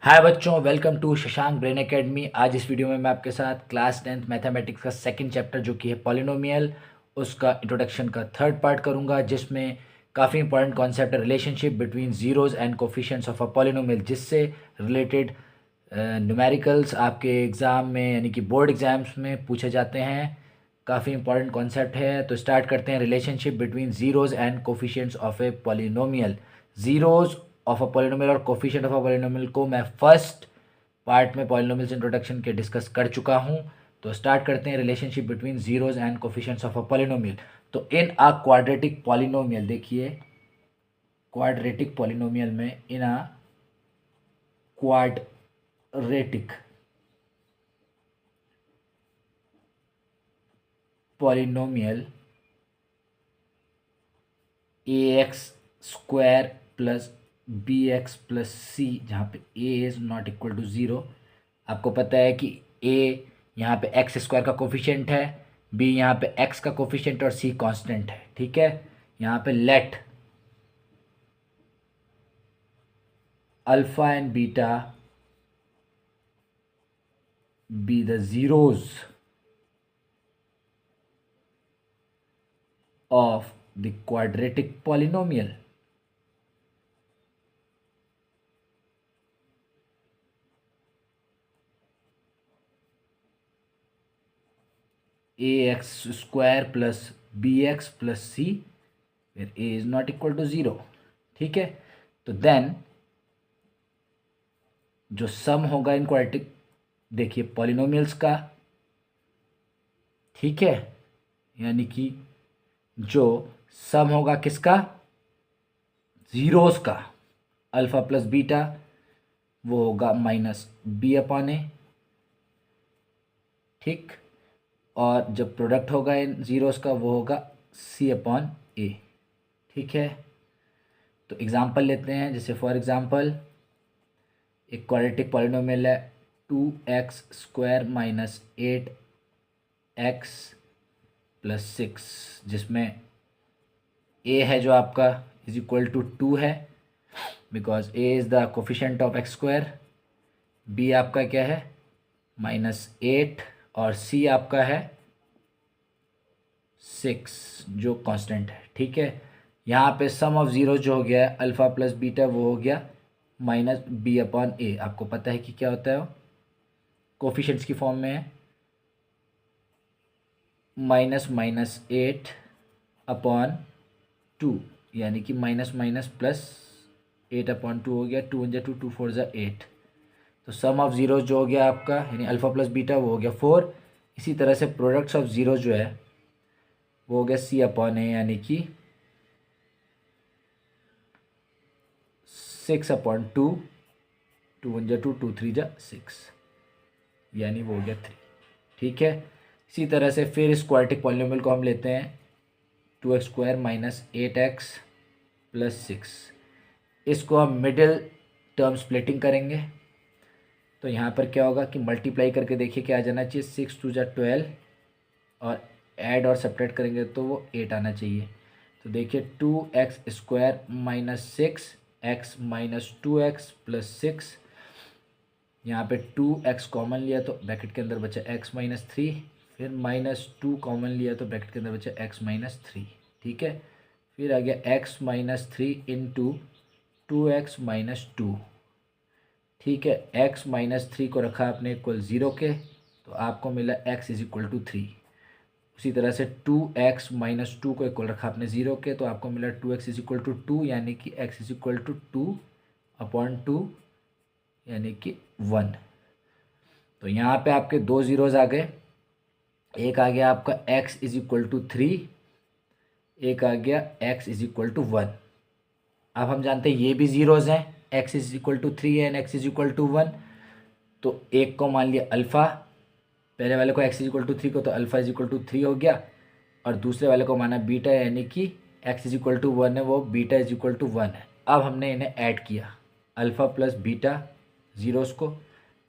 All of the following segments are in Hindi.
हाय बच्चों, welcome to Shashank brain academy. आज इस वीडियो में मैं आपके साथ क्लास 10th मैथमेटिक्स का सेकंड चैप्टर जो कि है पॉलिनोमियल, उसका इंट्रोडक्शन का थर्ड पार्ट करूंगा, जिसमें काफ़ी इंपॉर्टेंट कॉन्सेप्ट है relationship between zeros and coefficients of a polynomial, जिससे रिलेटेड न्यूमेरिकल्स आपके एग्ज़ाम में यानी कि बोर्ड एग्ज़ाम्स में पूछे जाते हैं। काफ़ी इंपॉर्टेंट कॉन्सेप्ट है। तो स्टार्ट करते हैं। Relationship between zeros and coefficients of a polynomial. Zeros of a polynomial और कोफिशिएंट ऑफ अ पॉलिनोमियल को मैं फर्स्ट पार्ट में पॉलिनोमियल्स इंट्रोडक्शन के डिस्कस कर चुका हूँ। तो स्टार्ट करते हैं। Relationship between zeros and coefficients of a polynomial. तो इन अ क्वाड्रेटिक पॉलिनोमियल, देखिए क्वाड्रेटिक पॉलिनोमियल में in a quadratic polynomial a x square plus b x plus c, जहाँ पे a is not equal to zero. आपको पता है कि ए यहाँ पे एक्स स्क्वायर का कोफिशिएंट है, बी यहाँ पे एक्स का कोफिशिएंट और सी कांस्टेंट है। ठीक है, यहाँ पे let alpha and beta be the zeros of the quadratic polynomial. A x square plus b x plus c, फिर a is not equal to zero. ठीक है, तो देन जो सम होगा इन क्वाड्रेटिक, देखिए पॉलिनोमियल्स का, ठीक है, यानी कि जो सम होगा किसका, जीरोस का, अल्फा प्लस बीटा, वो होगा माइनस बी अपॉन ए। ठीक, और जब प्रोडक्ट होगा इन जीरोस का वो होगा सी अपॉन ए। ठीक है, तो एग्जांपल लेते हैं। जैसे फॉर एग्जांपल एक क्वाड्रेटिक पॉलिनोमियल है 2x² माइनस 8x प्लस 6, जिसमें a है जो आपका इज इक्वल टू 2 है, because a is the coefficient of x²। b आपका क्या है, -8, और c आपका है 6 जो कांस्टेंट है। ठीक है, यहाँ पे सम ऑफ ज़ीरो जो हो गया है अल्फ़ा प्लस बीटा, वो हो गया माइनस बी अपॉन ए। आपको पता है कि क्या होता है, वो कोफिशिएंट्स की फॉर्म में है, -8 अपॉन 2, यानी कि माइनस माइनस प्लस 8 अपॉन 2 हो गया। 2 × 2 2 4 ज़ा 8। तो सम ऑफ ज़ीरो जो हो गया आपका, यानी अल्फ़ा प्लस बीटा, वो हो गया 4। इसी तरह से प्रोडक्ट्स ऑफ ज़ीरो जो है वो हो गया सी अपॉन ए, यानी कि 6 अपॉन 2, 2 × 2 2 3 ज़ा 6, यानी वो हो गया 3। ठीक है, इसी तरह से फिर इस क्वाड्रेटिक पॉलिनोमियल को हम लेते हैं 2x² माइनस 8x प्लस 6। इसको हम मिडिल टर्म स्प्लिटिंग करेंगे। तो यहाँ पर क्या होगा कि मल्टीप्लाई करके देखिए क्या आ जाना चाहिए, 6 2 ज़ा 12, और ऐड और सब्ट्रैक्ट करेंगे तो वो 8 आना चाहिए। तो देखिए 2x² minus 6x minus 2x plus 6, यहाँ पे 2x कॉमन लिया तो ब्रैकेट के अंदर बचा x माइनस 3, फिर -2 कॉमन लिया तो ब्रैकेट के अंदर बचा x माइनस 3। ठीक है, फिर आ गया x minus 3 into 2x minus 2। ठीक है, x माइनस 3 को रखा आपने इक्वल 0 के, तो आपको मिला x इज इक्वल टू 3। उसी तरह से 2x माइनस 2 को इक्वल रखा आपने 0 के, तो आपको मिला 2x इज इक्वल टू 2, यानी कि x is equal to 2 upon 2, यानी कि 1। तो यहाँ पे आपके दो ज़ीरोज़ आ गए। एक आ गया आपका x इज इक्वल टू 3, एक आ गया x इज इक्वल टू 1। अब हम जानते हैं ये भी ज़ीरोज़ हैं, x इज इक्वल टू 3 है and x is equal to 1। तो एक को मान लिया अल्फ़ा, पहले वाले को x इज इक्वल टू 3 को, तो अल्फ़ा इज इक्वल टू 3 हो गया, और दूसरे वाले को माना बीटा, यानी कि x इज इक्वल टू 1 है, वो बीटा इज इक्वल टू 1 है। अब हमने इन्हें ऐड किया, अल्फ़ा प्लस बीटा ज़ीरोज़ को,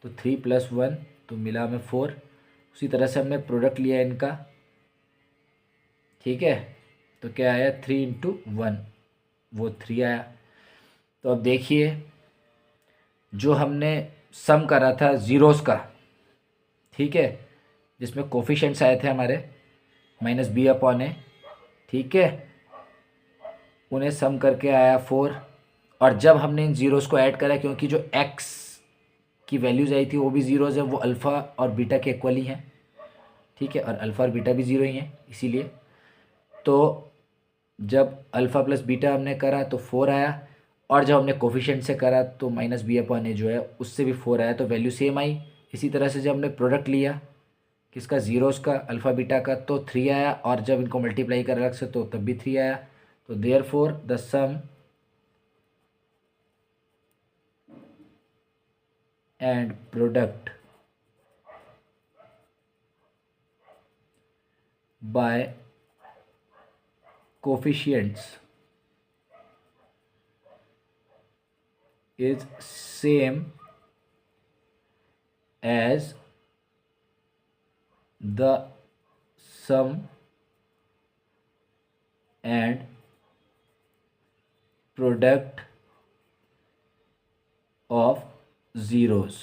तो 3 + 1, तो मिला हमें 4। उसी तरह से हमने प्रोडक्ट लिया इनका। ठीक है, तो क्या आया, 3 × 1, वो 3 आया। तो अब देखिए जो हमने सम करा था ज़ीरोज़ का, ठीक है, जिसमें कोफिशिएंट्स आए थे हमारे -b/a, ठीक है, उन्हें सम करके आया 4। और जब हमने इन ज़ीरोज़ को ऐड करा, क्योंकि जो x की वैल्यूज़ आई थी वो भी ज़ीरोज़ है, वो अल्फ़ा और बीटा के इक्वल ही हैं, ठीक है, और अल्फ़ा और बीटा भी ज़ीरो ही हैं, इसीलिए तो जब अल्फ़ा प्लस बीटा हमने करा तो 4 आया, और जब हमने कोफिशिएंट से करा तो -b/a जो है उससे भी 4 आया, तो वैल्यू सेम आई। इसी तरह से जब हमने प्रोडक्ट लिया किसका, ज़ीरोज़ का, अल्फ़ा बीटा का, तो 3 आया, और जब इनको मल्टीप्लाई करा अलग से तो तब भी 3 आया। तो therefore the sum and product by coefficients is same as the sum and product of zeros।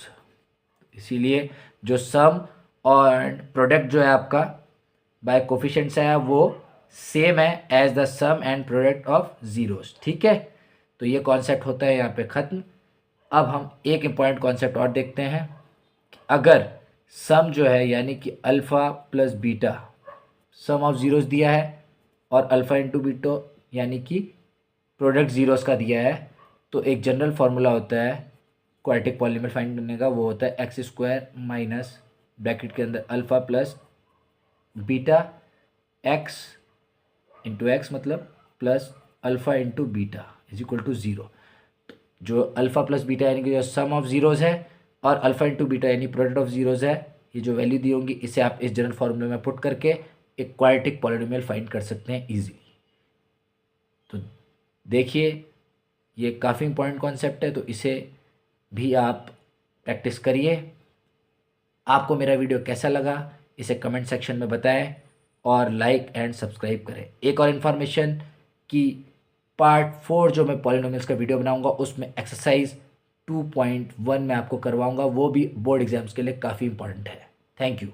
इसीलिए जो सम और प्रोडक्ट जो है आपका बाय कोफिशिएंट से है वो सेम है as the sum and product of zeros, ठीक है। तो ये कॉन्सेप्ट होता है यहाँ पे ख़त्म। अब हम एक इम्पॉर्टेंट कॉन्सेप्ट और देखते हैं कि अगर सम जो है यानी कि alpha plus beta some of zeros दिया है और अल्फ़ा इंटू बीटा यानी कि प्रोडक्ट ज़ीरोज़ का दिया है, तो एक जनरल फार्मूला होता है क्वाड्रेटिक पॉलीनोमियल फाइंड करने का, वो होता है x² माइनस ब्रैकेट के अंदर alpha plus beta x into x मतलब plus alpha into beta is equal to 0। जो अल्फ़ा प्लस बीटा यानी कि जो सम ऑफ ज़ीरोज़ है और अल्फ़ा इंटू बीटा यानी प्रोडक्ट ऑफ ज़ीरोज़ है, ये जो वैल्यू दी होंगी इसे आप इस जनरल फार्मूले में पुट करके एक क्वाड्रेटिक पॉलीनोमियल फाइंड कर सकते हैं इजीली। तो देखिए ये काफ़ी इंपॉर्टेंट कॉन्सेप्ट है, तो इसे भी आप प्रैक्टिस करिए। आपको मेरा वीडियो कैसा लगा इसे कमेंट सेक्शन में बताएं और लाइक एंड सब्सक्राइब करें। एक और इन्फॉर्मेशन कि पार्ट 4 जो मैं पॉलिनोमियल्स का वीडियो बनाऊंगा उसमें एक्सरसाइज 2.1 में आपको करवाऊंगा, वो भी बोर्ड एग्जाम्स के लिए काफ़ी इंपॉर्टेंट है। Thank you.